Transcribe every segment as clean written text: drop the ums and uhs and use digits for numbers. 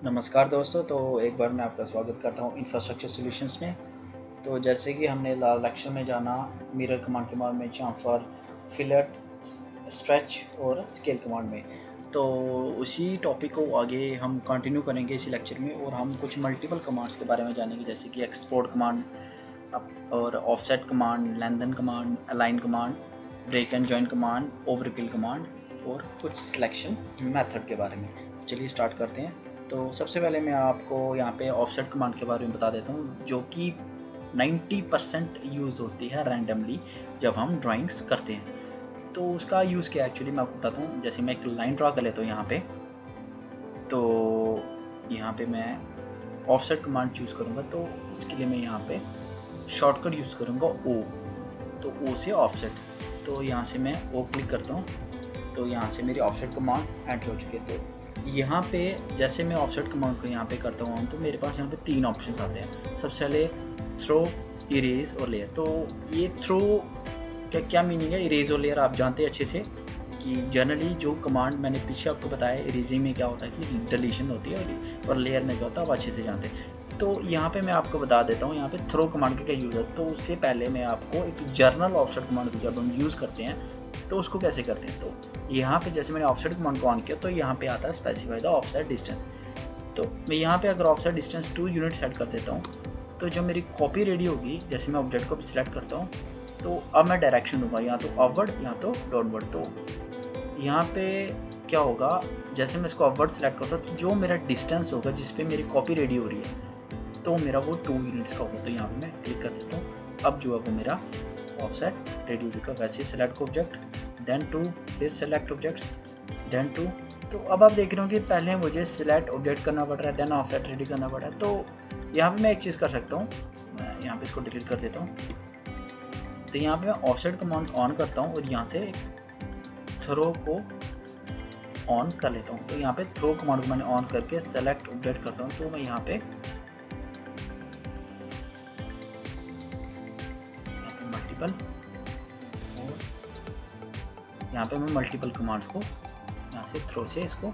नमस्कार दोस्तों, तो एक बार मैं आपका स्वागत करता हूँ इंफ्रास्ट्रक्चर सॉल्यूशंस में। तो जैसे कि हमने लेक्चर में जाना मिरर कमांड के बारे में, चाम्फर, फिलेट, स्ट्रेच और स्केल कमांड में। तो उसी टॉपिक को आगे हम कंटिन्यू करेंगे इसी लेक्चर में और हम कुछ मल्टीपल कमांड्स के बारे में जानेंगे, जैसे कि एक्सपोर्ट कमांड और offset command, lengthen command, align command, break and join command, overkill command और कुछ सिलेक्शन मेथड के बारे में। चलिए स्टार्ट करते हैं। तो सबसे पहले मैं आपको यहाँ पे ऑफसेट कमांड के बारे में बता देता हूँ, जो कि 90% यूज़ होती है रैंडमली जब हम ड्राइंग्स करते हैं। तो उसका यूज़ क्या है एक्चुअली मैं आपको बताता हूँ। जैसे मैं एक लाइन ड्रा कर लेता हूँ यहाँ पे, तो यहाँ पे मैं ऑफसेट कमांड चूज़ करूँगा। तो उसके लिए मैं यहाँ पे शॉर्टकट यूज़ करूँगा ओ, तो ओ से ऑफसेट। तो यहाँ से मैं ओ क्लिक करता हूँ, तो यहाँ से मेरी ऑफसेट कमांड एंटर हो चुकी है। तो यहाँ पे जैसे मैं ऑफसेट कमांड को यहाँ पे करता हूँ, तो मेरे पास यहाँ पे 3 ऑप्शंस आते हैं। सबसे पहले थ्रो, इरेज और लेयर। तो ये थ्रो क्या मीनिंग है, इरेज और लेयर आप जानते हैं अच्छे से कि जनरली जो कमांड मैंने पीछे आपको बताया, इरेजिंग में क्या होता है कि डिलीशन होती है और लेयर में क्या होता है आप अच्छे से जानते हैं। तो यहाँ पे मैं आपको बता देता हूँ यहाँ पे थ्रो कमांड का क्या यूज़ है। तो उससे पहले मैं आपको एक जर्नल ऑफसेट कमांड को जब हम यूज़ करते हैं तो उसको कैसे करते हैं। तो यहाँ पे जैसे मैंने ऑफसेट कमांड को ऑन किया, तो यहाँ पे आता है स्पेसिफाई द ऑफसेट डिस्टेंस। तो मैं यहाँ पे अगर ऑफसेट डिस्टेंस 2 यूनिट सेट कर देता हूँ, तो जब मेरी कॉपी रेडी होगी, जैसे मैं ऑब्जेक्ट को सिलेक्ट करता हूँ, तो अब मैं डायरेक्शन दूंगा या तो अपवर्ड या तो डाउनवर्ड। तो यहाँ पे क्या होगा, जैसे मैं इसको अपवर्ड सेलेक्ट करता हूँ, तो जो मेरा डिस्टेंस होगा जिस पे मेरी कॉपी रेडी हो रही है, तो मेरा वो 2 यूनिट्स का होगा। तो यहाँ पे मैं क्लिक कर देता हूँ, अब जो है वो मेरा ऑफसेट रेडी हो चुका। वैसे सेलेक्ट ऑब्जेक्ट, देन 2, फिर सेलेक्ट ऑब्जेक्ट्स, देन 2। तो अब आप देख रहे हो कि पहले मुझे सिलेक्ट ऑब्जेक्ट करना पड़ रहा है, देन ऑफसेट रेडी करना पड़ रहा है। तो यहाँ पे मैं एक चीज़ कर सकता हूँ, मैं यहाँ पे इसको डिलीट कर देता हूँ। तो यहाँ पे मैं ऑफसेट कमांड ऑन करता हूँ और यहाँ से थ्रो को ऑन कर लेता हूँ। तो यहाँ पे थ्रो कमांड को मैंने ऑन करके सेलेक्ट ऑब्जेक्ट करता हूँ, तो मैं यहाँ पे मल्टीपल, और यहाँ पे मैं मल्टीपल कमांड्स को यहाँ से थ्रो से इसको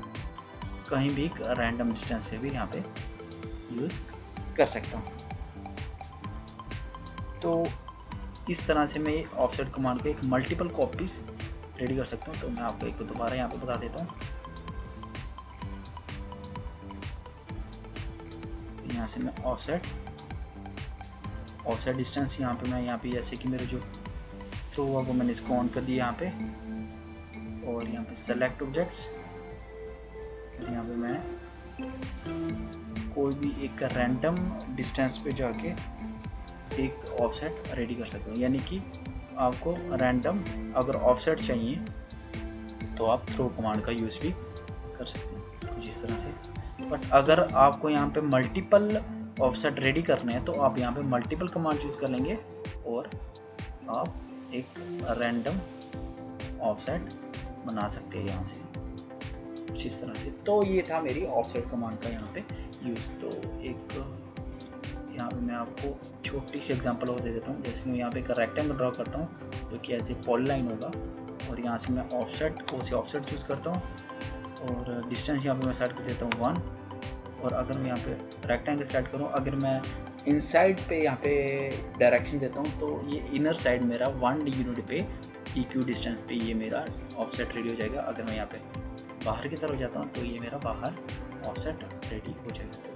कहीं भी रैंडम डिस्टेंस पे भी यहाँ पे यूज़ कर सकता हूँ। तो इस तरह से मैं ऑफसेट कमांड को एक मल्टीपल कॉपीज रेडी कर सकता हूँ। तो मैं आपको एक दोबारा यहाँ पे बता देता हूँ। यहाँ से मैं ऑफसेट डिस्टेंस यहाँ पे जैसे कि मेरे जो थ्रो हुआ वो मैंने इसको ऑन कर दिया यहाँ पे, और यहाँ पे सेलेक्ट ऑब्जेक्ट्स, यहाँ पे मैं कोई भी एक रैंडम डिस्टेंस पे जाके एक ऑफसेट रेडी कर सकते हो। यानी कि आपको रैंडम अगर ऑफसेट चाहिए तो आप थ्रो कमांड का यूज़ भी कर सकते हैं कुछ इस तरह से। बट अगर आपको यहाँ पे मल्टीपल ऑफसेट रेडी करने हैं, तो आप यहाँ पे मल्टीपल कमांड यूज़ कर लेंगे और आप एक रैंडम ऑफसेट बना सकते हैं यहाँ से कुछ इस तरह से। तो ये था मेरी ऑफसेट कमांड का यहाँ पे यूज़। तो एक यहाँ पे मैं आपको छोटी सी एग्जांपल और दे देता हूँ। जैसे मैं यहाँ पे एक रेक्टेंगल ड्रॉ करता हूँ जो कि ऐसे पॉलीलाइन होगा, और यहाँ से मैं ऑफसेट चूज़ करता हूँ और डिस्टेंस यहाँ पे मैं सेट कर देता हूँ 1। और अगर मैं यहाँ पे रेक्टेंगल सेट करूँ, अगर मैं इनसाइड पे यहाँ पे डायरेक्शन देता हूँ, तो ये इनर साइड मेरा 1 यूनिट पे EQ डिस्टेंस पे ये मेरा ऑफसेट रेडी हो जाएगा। अगर मैं यहाँ पे बाहर की तरफ जाता हूँ, तो ये मेरा बाहर ऑफसेट रेडी हो जाएगा। तो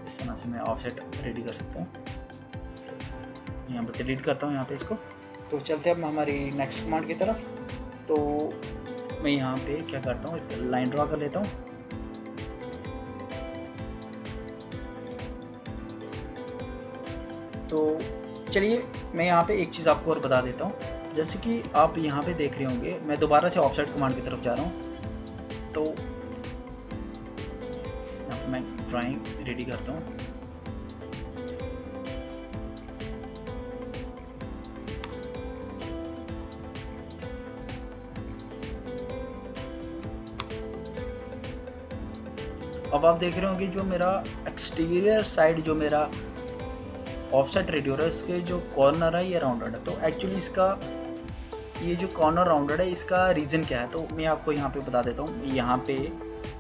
इस तरह से मैं ऑफसेट रेडी कर सकता हूँ। यहाँ पर डिलीट करता हूँ यहाँ पे इसको। तो चलते हैं अब हमारी नेक्स्ट कमांड की तरफ। तो मैं यहाँ पे क्या करता हूँ, एक लाइन ड्रॉ कर लेता हूँ। तो चलिए मैं यहाँ पे एक चीज़ आपको और बता देता हूँ। जैसे कि आप यहाँ पे देख रहे होंगे, मैं दोबारा से ऑफसेट कमांड की तरफ जा रहा हूँ। तो यहाँ पे मैं ड्राइंग रेडी करता हूँ। अब आप देख रहे होंगे जो मेरा एक्सटीरियर साइड जो मेरा ऑफसेट रेडी हो रहा है, इसके जो कॉर्नर है ये राउंडेड है। तो एक्चुअली इसका ये जो कॉर्नर राउंडेड है, इसका रीज़न क्या है, तो मैं आपको यहाँ पे बता देता हूँ। यहाँ पे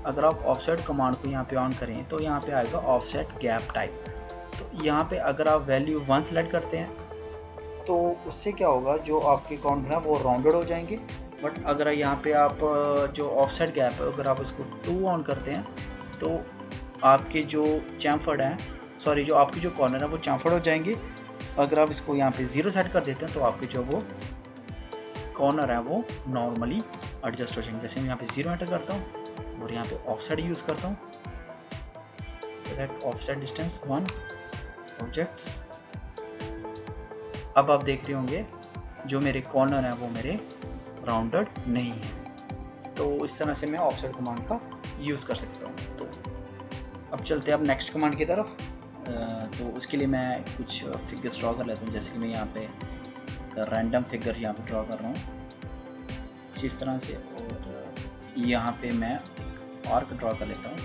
अगर आप ऑफसेट कमांड को यहाँ पे ऑन करें तो यहाँ पे आएगा ऑफसेट गैप टाइप। तो यहाँ पे अगर आप वैल्यू 1 सेलेक्ट करते हैं तो उससे क्या होगा, जो आपके काउंट है वो राउंडेड हो जाएंगे। बट अगर यहाँ पे आप जो ऑफसेट गैप है अगर आप इसको 2 ऑन करते हैं तो आपके जो चैम्फर्ड है, सॉरी जो आपकी जो कॉर्नर है वो चैम्फर्ड हो जाएंगे। अगर आप इसको यहाँ पे 0 सेट कर देते हैं तो आपके जो वो कॉर्नर है वो नॉर्मली एडजस्ट हो जाएंगे। जैसे मैं यहाँ पे 0 एंटर करता हूँ और यहाँ पे ऑफसेट यूज़ करता हूँ, सेलेक्ट ऑफसेट डिस्टेंस 1 ऑब्जेक्ट्स। अब आप देख रहे होंगे जो मेरे कॉर्नर है वो मेरे राउंडेड नहीं है। तो इस तरह से मैं ऑफसेट कमांड का यूज़ कर सकता हूँ। तो अब चलते हैं अब नेक्स्ट कमांड की तरफ। तो उसके लिए मैं कुछ फिगर्स ड्रॉ कर लेता हूँ। जैसे कि मैं यहाँ पे रैंडम फिगर यहाँ पे ड्रॉ कर रहा हूँ जिस तरह से, और यहाँ पे मैं आर्क ड्रॉ कर लेता हूँ।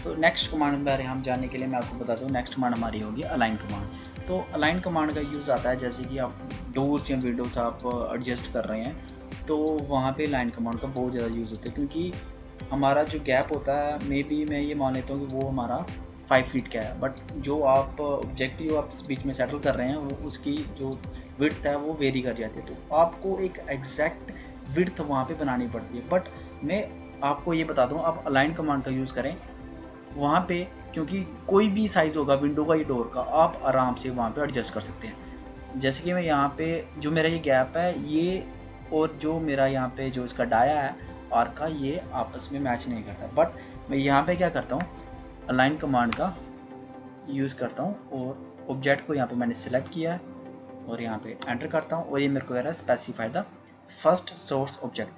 तो नेक्स्ट कमांड बारे हम जानने के लिए मैं आपको बता दूँ, नेक्स्ट कमांड हमारी होगी अलाइन कमांड। तो अलाइन कमांड का यूज़ आता है जैसे कि आप डोर्स या विंडोज़ आप एडजस्ट कर रहे हैं तो वहाँ पे अलाइन कमांड का बहुत ज़्यादा यूज़ होता है, क्योंकि हमारा जो गैप होता है मे बी मैं ये मान लेता हूँ कि वो हमारा 5 फीट का है, बट जो आप ऑब्जेक्टिव आप इस बीच में सेटल कर रहे हैं वो उसकी जो विड्थ है वो वेरी कर जाती है। तो आपको एक एग्जैक्ट विड्थ वहाँ पे बनानी पड़ती है। बट मैं आपको ये बता दूँ, आप अलाइन कमांड का यूज़ करें वहाँ पे, क्योंकि कोई भी साइज़ होगा विंडो का या डोर का आप आराम से वहाँ पे एडजस्ट कर सकते हैं। जैसे कि मैं यहाँ पे जो मेरा ये गैप है ये और जो मेरा यहाँ पे जो इसका डाया है आर्क का ये आपस में मैच नहीं करता, बट मैं यहाँ पे क्या करता हूँ अलाइन कमांड का यूज़ करता हूँ और ऑब्जेक्ट को यहाँ पे मैंने सेलेक्ट किया है और यहाँ पे एंटर करता हूँ और ये मेरे को कह रहा है specify the first source object.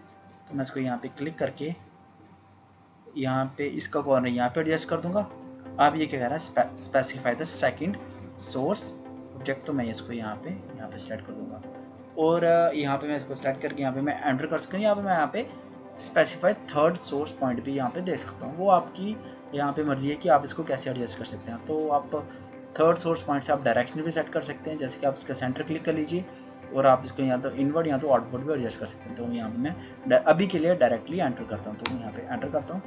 तो मैं इसको यहाँ पे क्लिक करके यहाँ पे इसका कॉर्नर यहाँ पे एडजस्ट कर दूंगा। अब ये क्या कह रहा है specify the second source object. तो मैं इसको यहाँ पे सेलेक्ट कर दूंगा और यहाँ पे मैं इसको सेलेक्ट करके यहाँ पे मैं एंटर कर सकता हूँ। यहाँ पे मैं यहाँ पे स्पेसिफाई थर्ड सोर्स पॉइंट भी यहाँ पे दे सकता हूँ। वो आपकी यहाँ पे मर्जी है कि आप इसको कैसे एडजस्ट कर सकते हैं। तो आप थर्ड सोर्स पॉइंट से आप डायरेक्शन भी सेट कर सकते हैं, जैसे कि आप इसका सेंटर क्लिक कर लीजिए और आप इसको यहाँ तो इनवर्ड या तो आउटवर्ड भी एडजस्ट कर सकते हैं। तो यहाँ पे मैं अभी के लिए डायरेक्टली एंटर करता हूँ। तो मैं यहाँ पे एंटर करता हूँ।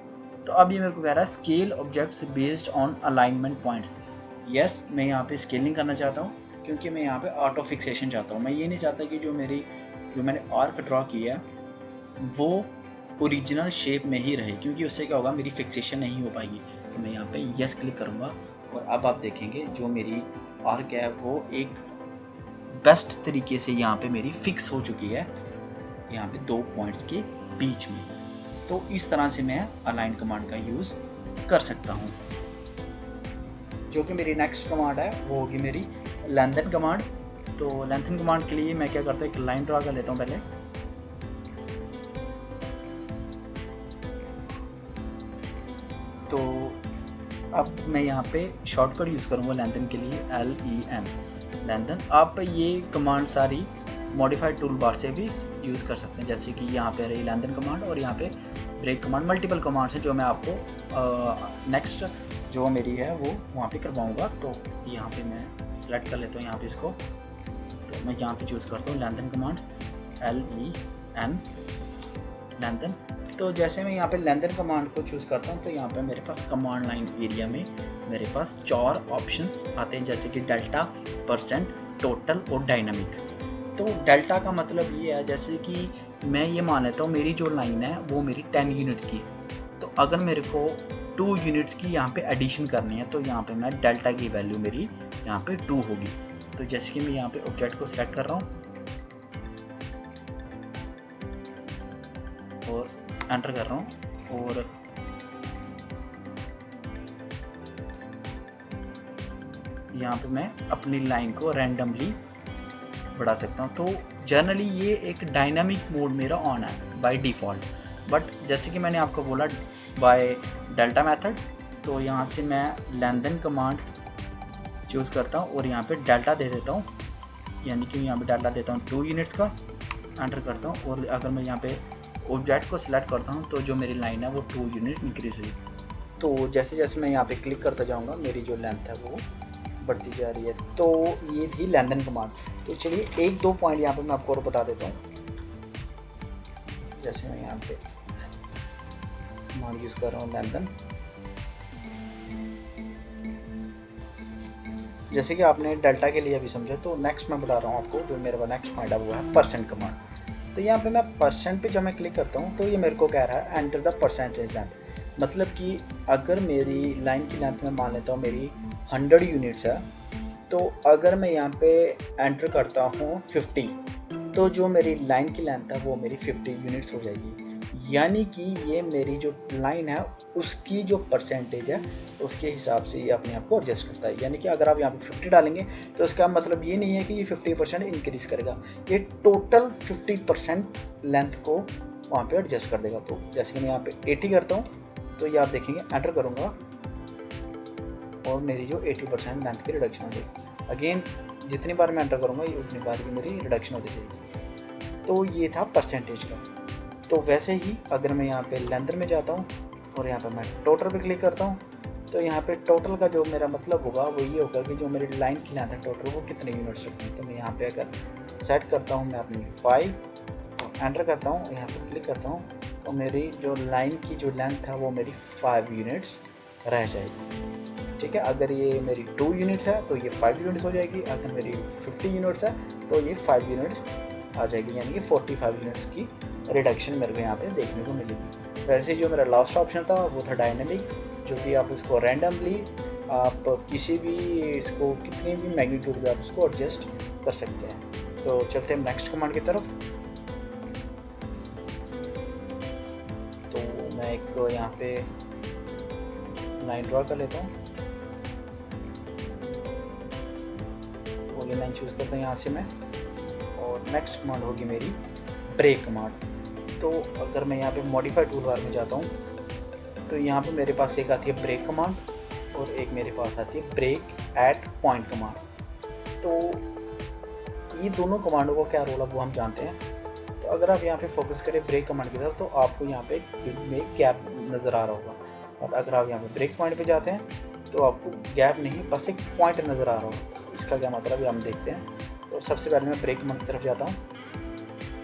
तो अब ये मेरे को कह रहा है scale objects based on alignment points. Yes, मैं यहाँ पे स्केलिंग करना चाहता हूँ क्योंकि मैं यहाँ पे ऑटो फिक्सेशन चाहता हूँ। मैं ये नहीं चाहता कि जो मैंने आर्क ड्रॉ किया है वो ओरिजिनल शेप में ही रहे, क्योंकि उससे क्या होगा मेरी फिक्सेशन नहीं हो पाएगी। तो मैं यहाँ पे यस क्लिक करूँगा और अब आप देखेंगे जो मेरी आर्क है वो एक बेस्ट तरीके से यहाँ पे मेरी फिक्स हो चुकी है यहाँ पे 2 पॉइंट्स के बीच में। तो इस तरह से मैं अलाइन कमांड का यूज़ कर सकता हूँ। जो कि मेरी नेक्स्ट कमांड है वो होगी मेरी लेंथन कमांड। तो लेंथन कमांड के लिए मैं क्या करता हूँ, एक लाइन ड्रा कर लेता हूँ पहले। तो अब मैं यहाँ पे शॉर्टकट यूज़ करूँगा लेंथन के लिए LEN लेंथन। आप ये कमांड सारी मॉडिफाइड टूल बार से भी यूज़ कर सकते हैं, जैसे कि यहाँ पे रही लेंथन कमांड और यहाँ पे ब्रेक कमांड। मल्टीपल कमांड्स हैं जो मैं आपको नेक्स्ट जो मेरी है वो वहाँ पे करवाऊँगा। तो यहाँ पे मैं सेलेक्ट कर लेता हूँ यहाँ पे इसको। तो मैं यहाँ पे चूज़ करता हूँ लेंथन कमांड LEN लेंथन। तो जैसे मैं यहाँ पे लेंथन कमांड को चूज़ करता हूँ तो यहाँ पे मेरे पास कमांड लाइन एरिया में मेरे पास 4 ऑप्शंस आते हैं, जैसे कि डेल्टा, परसेंट, टोटल और डायनामिक। तो डेल्टा का मतलब ये है जैसे कि मैं ये मान लेता हूँ मेरी जो लाइन है वो मेरी 10 यूनिट्स की, तो अगर मेरे को 2 यूनिट्स की यहाँ पे एडिशन करनी है तो यहाँ पे मैं डेल्टा की वैल्यू मेरी यहाँ पे 2 होगी। तो जैसे कि मैं यहाँ पे ऑब्जेक्ट को सिलेक्ट कर रहा हूँ और एंटर कर रहा हूँ और यहाँ पे मैं अपनी लाइन को रैंडमली बढ़ा सकता हूँ। तो जनरली ये एक डायनामिक मोड मेरा ऑन है बाय डिफ़ॉल्ट, बट जैसे कि मैंने आपको बोला बाय डेल्टा मेथड, तो यहाँ से मैं लेंथन कमांड चूज़ करता हूँ और यहाँ पे डेल्टा दे देता हूँ, यानी कि यहाँ पे डेल्टा देता हूँ 2 यूनिट्स का, एंटर करता हूँ। और अगर मैं यहाँ पे ऑब्जेक्ट को सिलेक्ट करता हूँ तो जो मेरी लाइन है वो 2 यूनिट इंक्रीज हुई। तो जैसे जैसे मैं यहाँ पे क्लिक करता जाऊँगा मेरी जो लेंथ है वो बढ़ती जा रही है। तो ये थी लेंथन कमांड। तो चलिए 1-2 पॉइंट यहाँ पे मैं आपको और बता देता हूँ। जैसे मैं यहाँ पे कमांड यूज़ कर रहा हूँ लेंथन। जैसे कि आपने डेल्टा के लिए अभी समझा, तो नेक्स्ट मैं बता रहा हूँ आपको, जो मेरे पास नेक्स्ट पॉइंट है वो है परसेंट कमांड। तो यहाँ पे मैं परसेंट पे जब मैं क्लिक करता हूँ तो ये मेरे को कह रहा है एंटर द परसेंटेज लेंथ। मतलब कि अगर मेरी लाइन की लेंथ में मान लेता हूँ मेरी 100 यूनिट्स है, तो अगर मैं यहाँ पे एंटर करता हूँ 50, तो जो मेरी लाइन की लेंथ है वो मेरी 50 यूनिट्स हो जाएगी। यानी कि ये मेरी जो लाइन है उसकी जो परसेंटेज है उसके हिसाब से ये अपने आप को एडजस्ट करता है। यानी कि अगर आप यहाँ पे 50 डालेंगे तो इसका मतलब ये नहीं है कि ये 50% इंक्रीज करेगा, ये टोटल 50% लेंथ को वहाँ पे एडजस्ट कर देगा। तो जैसे कि मैं यहाँ पे 80 करता हूँ, तो ये आप देखेंगे एंटर करूँगा और मेरी जो 80% लेंथ की रिडक्शन हो जाएगी। अगेन जितनी बार मैं एंटर करूँगा ये उतनी बार की मेरी रिडक्शन होती जाएगी। तो ये था परसेंटेज का। तो वैसे ही अगर मैं यहाँ पे लेंथ में जाता हूँ और यहाँ पे मैं टोटल पे क्लिक करता हूँ, तो यहाँ पे टोटल का जो मेरा मतलब होगा वो ये होगा कि जो मेरी लाइन की लेंथ है टोटल वो कितने यूनिट्स रखनी है। तो मैं यहाँ पे अगर सेट करता हूँ मैं अपनी 5 और एंटर करता हूँ, यहाँ पे क्लिक करता हूँ, तो मेरी जो लाइन की जो लेंथ है वो मेरी 5 यूनिट्स रह जाएगी। ठीक है, अगर ये मेरी 2 यूनिट्स है तो ये 5 यूनिट्स हो जाएगी, अगर मेरी 50 यूनिट्स है तो ये 5 यूनिट्स आ जाएगी, यानी कि 45 यूनिट्स की रिडक्शन मेरे को यहाँ पे देखने को मिलेगी। वैसे जो मेरा लास्ट ऑप्शन था वो था डायनेमिक, जो कि आप इसको रैंडमली आप किसी भी इसको कितनी भी मैग्नीट्यूड में आप इसको एडजस्ट कर सकते हैं। तो चलते हैं नेक्स्ट कमांड की तरफ। तो मैं एक यहाँ पे लाइन ड्रॉ कर लेता हूँ, वो लाइन चूज करता हूँ यहाँ से मैं, और नेक्स्ट कमांड होगी मेरी ब्रेक कमांड। तो अगर मैं यहाँ पे मॉडिफाई टूल बार में जाता हूँ तो यहाँ पे मेरे पास एक आती है ब्रेक कमांड और एक मेरे पास आती है ब्रेक एट पॉइंट कमांड। तो ये दोनों कमांडों का क्या रोल है वो हम जानते हैं। तो अगर आप यहाँ पे फोकस करें ब्रेक कमांड की तरफ तो आपको यहाँ पे एक गैप नज़र आ रहा होगा, और अगर आप यहाँ पे ब्रेक पॉइंट पे जाते हैं तो आपको गैप नहीं बस एक पॉइंट नज़र आ रहा होगा। तो इसका क्या मतलब है हम देखते हैं। तो सबसे पहले मैं ब्रेक कमांड की तरफ जाता हूँ।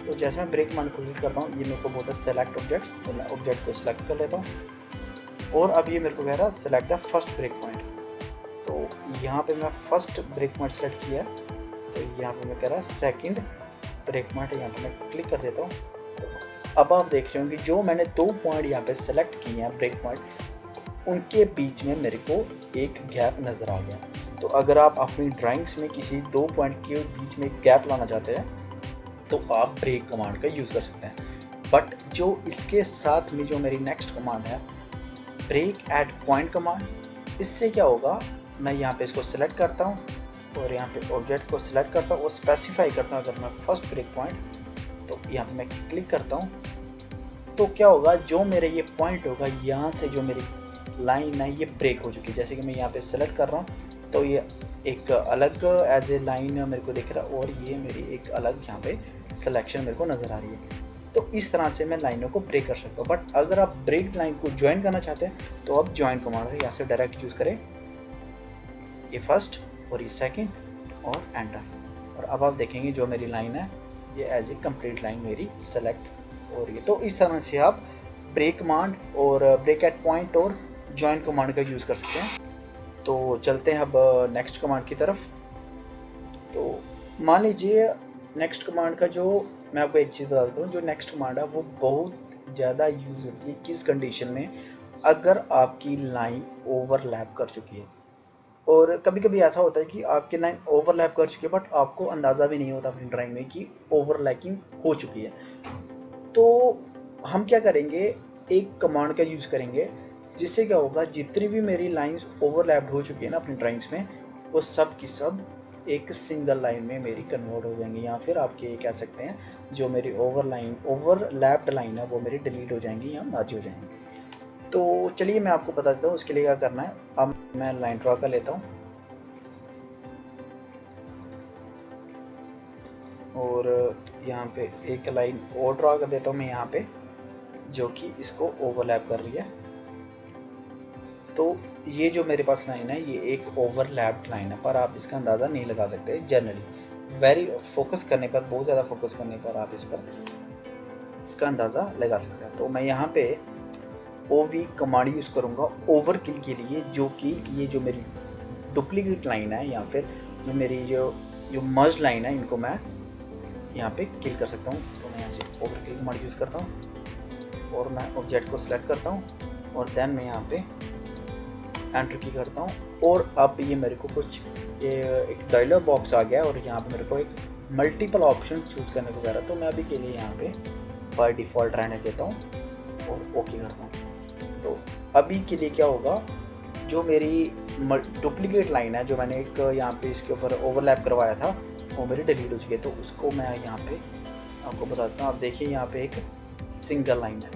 तो जैसे मैं ब्रेक कमांड को क्लिक करता हूँ ये मेरे को बोलता है सेलेक्ट ऑब्जेक्ट्स, तो मैं ऑब्जेक्ट को सिलेक्ट कर लेता हूँ और अब ये मेरे को कह रहा है select the first break point. तो यहाँ पे मैं फर्स्ट ब्रेक पॉइंट सेलेक्ट किया, तो यहाँ पे मैं कह रहा है सेकंड ब्रेक पॉइंट, यहाँ पे मैं क्लिक कर देता हूँ। तो अब आप देख रहे हो कि जो मैंने 2 पॉइंट यहाँ पे सेलेक्ट किए हैं ब्रेक पॉइंट, उनके बीच में मेरे को एक गैप नज़र आ गया। तो अगर आप अपनी ड्राइंग्स में किसी 2 पॉइंट के बीच में गैप लाना चाहते हैं तो आप ब्रेक कमांड का यूज़ कर सकते हैं। बट जो इसके साथ में जो मेरी नेक्स्ट कमांड है ब्रेक एट पॉइंट कमांड, इससे क्या होगा, मैं यहाँ पे इसको सिलेक्ट करता हूँ और यहाँ पे ऑब्जेक्ट को सिलेक्ट करता हूँ और स्पेसिफाई करता हूँ अगर मैं फर्स्ट ब्रेक पॉइंट, तो यहाँ पे मैं क्लिक करता हूँ। तो क्या होगा, जो मेरे ये पॉइंट होगा यहाँ से जो मेरी लाइन है ये ब्रेक हो चुकी है। जैसे कि मैं यहाँ पे सेलेक्ट कर रहा हूँ तो ये एक अलग एज ए लाइन मेरे को दिख रहा है और ये मेरी एक अलग यहाँ पे सिलेक्शन मेरे को नज़र आ रही है। तो इस तरह से मैं लाइनों को ब्रेक कर सकता हूँ। बट अगर आप ब्रेक लाइन को ज्वाइन करना चाहते हैं तो आप ज्वाइन कमांड है यहाँ से डायरेक्ट यूज़ करें, ये फर्स्ट और ये सेकंड और एंटर, और अब आप देखेंगे जो मेरी लाइन है ये एज ए कंप्लीट लाइन मेरी सेलेक्ट हो रही है। तो इस तरह से आप ब्रेक कमांड और ब्रेक एट पॉइंट और ज्वाइन कमांड का यूज़ कर सकते हैं। तो चलते हैं अब नेक्स्ट कमांड की तरफ। तो मान लीजिए नेक्स्ट कमांड का जो मैं आपको एक चीज़ बता देता हूँ, जो नेक्स्ट कमांड है वो बहुत ज़्यादा यूज़ होती है किस कंडीशन में, अगर आपकी लाइन ओवरलैप कर चुकी है। और कभी कभी ऐसा होता है कि आपकी लाइन ओवरलैप कर चुकी है बट आपको अंदाज़ा भी नहीं होता अपनी ड्राइंग में कि ओवरलैपिंग हो चुकी है। तो हम क्या करेंगे, एक कमांड का यूज़ करेंगे जिससे क्या होगा, जितनी भी मेरी लाइंस ओवरलैप्ड हो चुकी है ना अपनी ड्राइंग्स में, वो सब की सब एक सिंगल लाइन में मेरी कन्वर्ट हो जाएंगी, या फिर आप ये कह सकते हैं जो मेरी ओवरलैप्ड लाइन है वो मेरी डिलीट हो जाएंगी या मर्ज हो जाएंगी। तो चलिए मैं आपको बता देता हूँ उसके लिए क्या करना है। अब मैं लाइन ड्रॉ कर लेता हूँ और यहाँ पे एक लाइन और ड्रॉ कर देता हूँ मैं यहाँ पे, जो कि इसको ओवरलैप कर रही है। तो ये जो मेरे पास लाइन है ये एक ओवरलैप्ड लाइन है, पर आप इसका अंदाज़ा नहीं लगा सकते जनरली। वेरी फोकस करने पर, बहुत ज़्यादा फोकस करने पर आप इस पर इसका अंदाज़ा लगा सकते हैं। तो मैं यहाँ पे OV कमांड यूज़ करूँगा ओवरकिल के लिए, जो कि ये जो मेरी डुप्लीकेट लाइन है या फिर जो मेरी जो मर्ज लाइन है, इनको मैं यहाँ पे किल कर सकता हूँ। तो मैं यहाँ से ओवरकिल कमांड यूज़ करता हूँ और मैं ऑब्जेक्ट को सिलेक्ट करता हूँ और देन मैं यहाँ पे एंटर की करता हूँ। और अब ये मेरे को कुछ एक डायलॉग बॉक्स आ गया और यहाँ पे मेरे को एक मल्टीपल ऑप्शन चूज़ करने को कह रहा है। तो मैं अभी के लिए यहाँ पे बाय डिफ़ॉल्ट रहने देता हूँ और ओके करता हूँ। तो अभी के लिए क्या होगा, जो मेरी डुप्लीकेट लाइन है जो मैंने एक यहाँ पे इसके ऊपर ओवरलैप करवाया था, वो मेरी डिलीट हो चुकी है। तो उसको मैं यहाँ पे आपको बताता हूँ। आप देखिए यहाँ पे एक सिंगल लाइन है,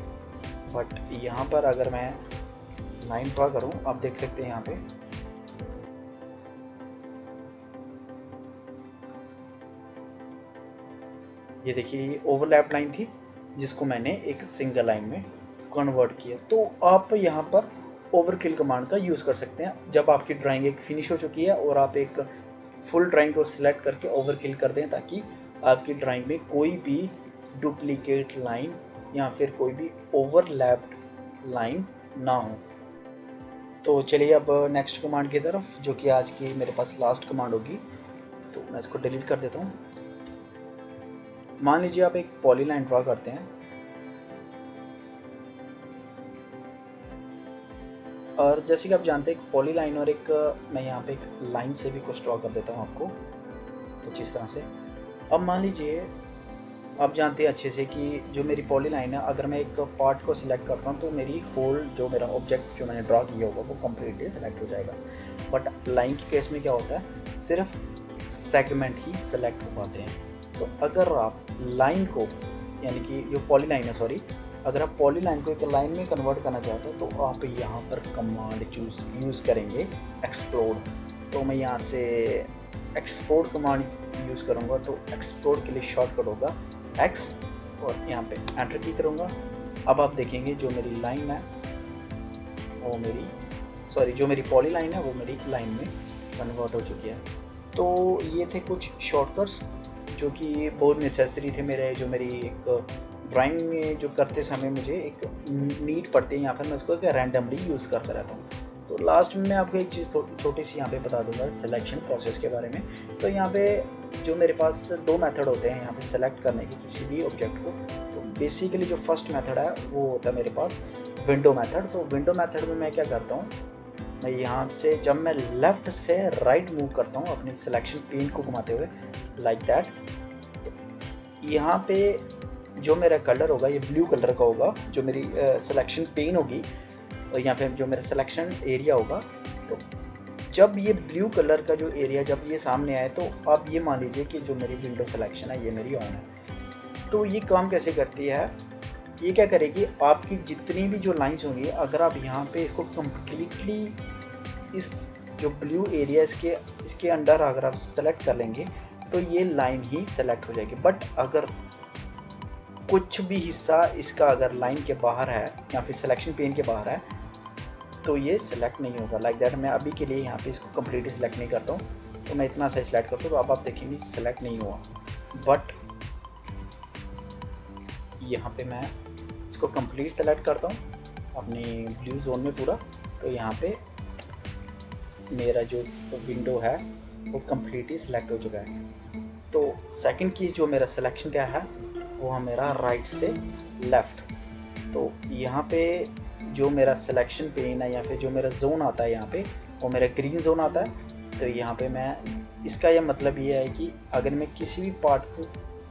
बट यहाँ पर अगर मैं लाइन ड्रा करूँ, आप देख सकते हैं यहाँ पे ये देखिए, ये ओवरलैप लाइन थी जिसको मैंने एक सिंगल लाइन में कन्वर्ट किया। तो आप यहाँ पर ओवरकिल कमांड का यूज़ कर सकते हैं जब आपकी ड्राइंग एक फिनिश हो चुकी है और आप एक फुल ड्राइंग को सिलेक्ट करके ओवरकिल कर दें, ताकि आपकी ड्राइंग में कोई भी डुप्लीकेट लाइन या फिर कोई भी ओवरलैप्ड लाइन ना हो। तो चलिए अब नेक्स्ट कमांड की तरफ, जो कि आज की मेरे पास लास्ट कमांड होगी। तो मैं इसको डिलीट कर देता हूँ। मान लीजिए आप एक पॉलीलाइन ड्रा करते हैं और जैसे कि आप जानते हैं एक पॉलीलाइन और एक मैं यहाँ पे एक लाइन से भी कुछ ड्रॉ कर देता हूँ आपको कुछ इस तरह से। अब मान लीजिए आप जानते हैं अच्छे से कि जो मेरी पॉलीलाइन है, अगर मैं एक पार्ट को सिलेक्ट करता हूँ तो मेरी होल जो मेरा ऑब्जेक्ट जो मैंने ड्रॉ किया होगा वो कम्प्लीटली सिलेक्ट हो जाएगा। बट लाइन के केस में क्या होता है, सिर्फ सेगमेंट ही सिलेक्ट हो पाते हैं। तो अगर आप लाइन को, यानी कि जो पॉलीलाइन है, सॉरी, अगर आप पॉलीलाइन को एक लाइन में कन्वर्ट करना चाहते हैं तो आप यहाँ पर कमांड यूज़ करेंगे एक्सप्लोड। तो मैं यहाँ से एक्सप्लोड कमांड यूज़ करूँगा। तो एक्सप्लोड के लिए शॉर्टकट होगा X और यहाँ पे एंटर की करूँगा। अब आप देखेंगे जो मेरी लाइन है वो मेरी, सॉरी, जो मेरी पॉलीलाइन है वो मेरी लाइन में कन्वर्ट हो चुकी है। तो ये थे कुछ शॉर्टकट्स जो कि बहुत नेसेसरी थे मेरे, जो मेरी एक ड्राइंग में जो करते समय मुझे एक नीड पड़ती है, यहाँ पर मैं इसको एक रैंडमली यूज़ करता रहता हूँ। तो लास्ट में मैं आपको एक चीज़ छोटी सी यहाँ पे बता दूंगा सिलेक्शन प्रोसेस के बारे में। तो यहाँ पे जो मेरे पास दो मेथड होते हैं यहाँ पे सेलेक्ट करने के किसी भी ऑब्जेक्ट को। तो बेसिकली जो फर्स्ट मेथड है वो होता है मेरे पास विंडो मेथड। तो विंडो मेथड में मैं क्या करता हूँ, मैं यहाँ से जब मैं लेफ़्ट से राइट मूव करता हूँ अपनी सिलेक्शन पेन को घुमाते हुए लाइक दैट, तो यहाँ पे जो मेरा कलर होगा ये ब्लू कलर का होगा, जो मेरी सिलेक्शन पेन होगी, और यहाँ पे जो मेरा सिलेक्शन एरिया होगा। तो जब ये ब्लू कलर का जो एरिया जब ये सामने आए तो आप ये मान लीजिए कि जो मेरी विंडो सिलेक्शन है ये मेरी ऑन है। तो ये काम कैसे करती है, ये क्या करेगी, आपकी जितनी भी जो लाइंस होंगी, अगर आप यहाँ पे इसको कम्प्लीटली इस जो ब्लू एरिया इसके अंडर अगर आप सेलेक्ट कर लेंगे तो ये लाइन ही सेलेक्ट हो जाएगी। बट अगर कुछ भी हिस्सा इसका अगर लाइन के बाहर है या फिर सिलेक्शन पेन के बाहर है तो ये सिलेक्ट नहीं होगा लाइक दैट। मैं अभी के लिए यहाँ पे इसको कम्प्लीटली सिलेक्ट नहीं करता हूँ, तो मैं इतना सा सिलेक्ट करता हूँ तो अब आप देखेंगे सिलेक्ट नहीं हुआ। बट यहाँ पे मैं इसको कंप्लीट सेलेक्ट करता हूँ अपनी ब्लू जोन में पूरा, तो यहाँ पे मेरा जो विंडो है वो कम्प्लीटली सिलेक्ट हो चुका है। तो सेकंड की जो मेरा सिलेक्शन क्या है वो है मेरा राइट से लेफ़्ट। तो यहाँ पे जो मेरा सिलेक्शन पेन है या फिर जो मेरा जोन आता है यहाँ पे वो मेरा ग्रीन जोन आता है। तो यहाँ पे मैं, इसका यह मतलब ये है कि अगर मैं किसी भी पार्ट को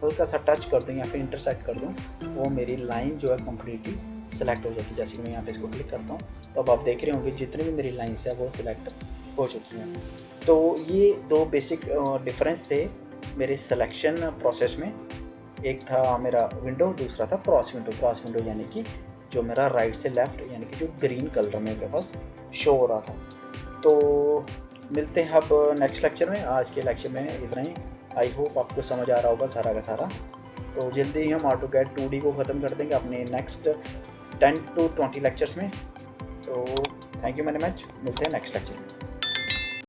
हल्का सा टच कर दूँ या फिर इंटरसेक्ट कर दूँ, वो मेरी लाइन जो है कम्प्लीटली सिलेक्ट हो जाएगी। जैसे कि मैं यहाँ पे इसको क्लिक करता हूँ तो अब आप देख रहे होंगे जितनी भी मेरी लाइन्स है वो सिलेक्ट हो चुकी हैं। तो ये दो बेसिक डिफरेंस थे मेरे सिलेक्शन प्रोसेस में। एक था मेरा विंडो, दूसरा था क्रॉस विंडो। क्रॉस विंडो यानी कि जो मेरा राइट से लेफ़्ट, यानी कि जो ग्रीन कलर मेरे पास शो हो रहा था। तो मिलते हैं अब नेक्स्ट लेक्चर में। आज के लेक्चर में इतना ही। आई होप आपको समझ आ रहा होगा सारा का सारा। तो जल्दी ही हम AutoCAD 2D को ख़त्म कर देंगे अपने नेक्स्ट 10 to 20 लेक्चर्स में। तो थैंक यू वेरी मच, मिलते हैं नेक्स्ट लेक्चर में।